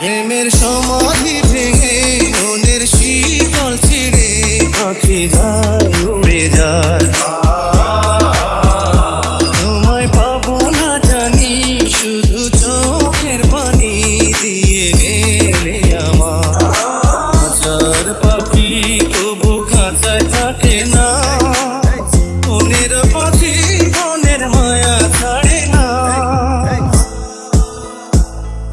প্রেমের সমাধি ভেঙে মনের শীতল ছিঁড়ে পাখি যায় উড়ে যায়। তোমায় পাবো না জানি শুধু চোখের পানি দিয়ে গেলে আমার। হাজার পাখি তবু খাঁচায় থাকে না, মনের পাখি মনের মায়া ছাড়ে না।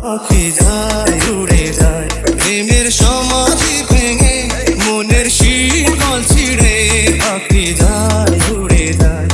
পাখি যায় উড়ে যায় প্রেমের সমাধি ভেঙে মনের শীতল ছিঁড়ে পাখি যায় উড়ে যায়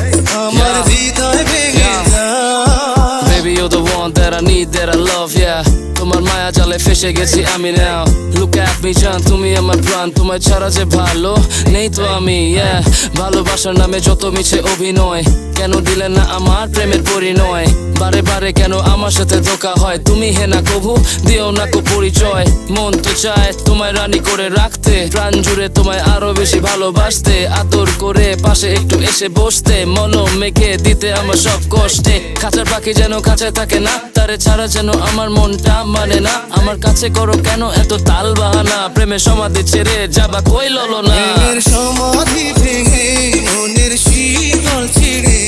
আমার হৃদয় ভেঙে যায়। Baby, you're the one that I need, that I love, yeah. তোমার মায়া জালে ফেসে গেছি আমি now. Look at me জান, তুমি আমার প্রাণ, তোমায় ছাড়া যে ভালো নেই তো আমি, yeah. ভালোবাসার নামে যত মিছে অভিনয়, কেন দিলে না আমার প্রেমের পরিণয়? বারে বারে কেন আমার সাথে ধোকা হয়? তুমি হেনা কভু দিও না কো পরিচয়। মন তো চায় তোমায় রানী করে রাখতে, প্রাণ জুড়ে তোমায় আরো বেশি ভালোবাসতে, আদর করে পাশে একটু এসে বসতে, মলম মেখে দিতে আমার সব কষ্টে। খাঁচার পাখি যেন খাঁচায় থাকে না, তারে ছাড়া যেন আমার মনটা মানে না। আমার কাছে করো কেন এত তাল বাহানা, প্রেমের সমাধি ছেড়ে যাবা কই ললো না। প্রেমের সমাধি ভেঙে মনের শীতল ছিঁড়ে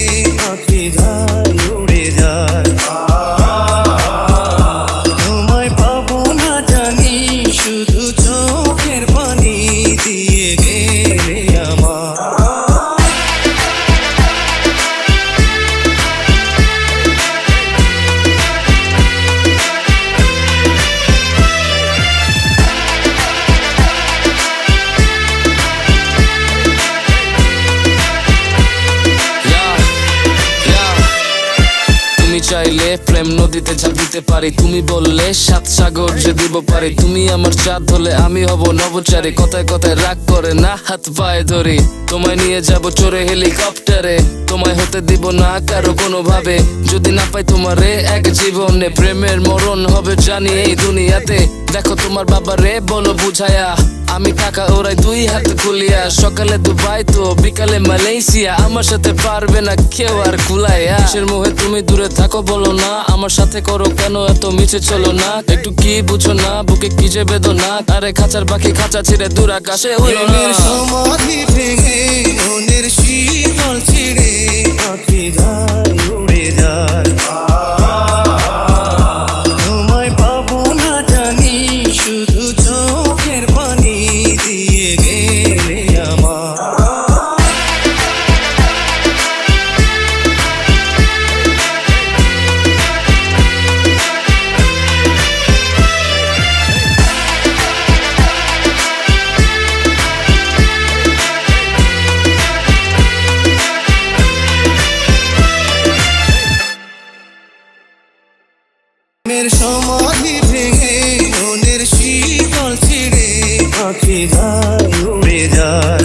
পাখি যায় উড়ে যায়। তোমায় পাবো না জানি শুধু চোখের পানি দিয়ে গেলে আমার। তুমি চাইলে প্রেম নদীতে ঝাঁপ দিতে পারি, তুমি বললে সাত সাগর যে দিব পারি। তুমি আমার চাঁদ হলে আমি হব নবচারী, কথায় কথায় রাগ করে না হাত পায়ে ধরি। তোমায় নিয়ে যাব চড়ে হেলিকপ্টারে, তোমায় হতে দিব না কারো কোনো ভাবে। যদি না পাই তোমারে এক জীবনে, প্রেমের মরণ হবে জানি এই দুনিয়াতে। দেখো তোমার বাবারে বলো বুঝায়া, আমি টাকা ওরাই দুই হাত খুলিয়া। সকালে দুবাই তো বিকালে মালয়েশিয়া, আমার সাথে পারবে না কেউ আর কুলাইয়া। সে মোহে তুমি দূরে থাকো বলো না, আমার সাথে করো কেন এত মিছে চলো না। একটু কি বুঝো না বুকে কি যে বেদনা, আরে খাঁচার পাখি খাঁচা ছিঁড়ে দূর আকাশে উড়ো না। প্রেমের সমাধি ভেঙে মনের শীতল ছিঁড়ে পাখি যায় উড়ে যায়। তোমায় পাবো না জানি শুধু চোখের পানি দিয়ে গেলে আমার। প্রেমের সমাধি ভেঙে মনের শীতল ছিঁড়ে পাখি যায় উড়ে যায়।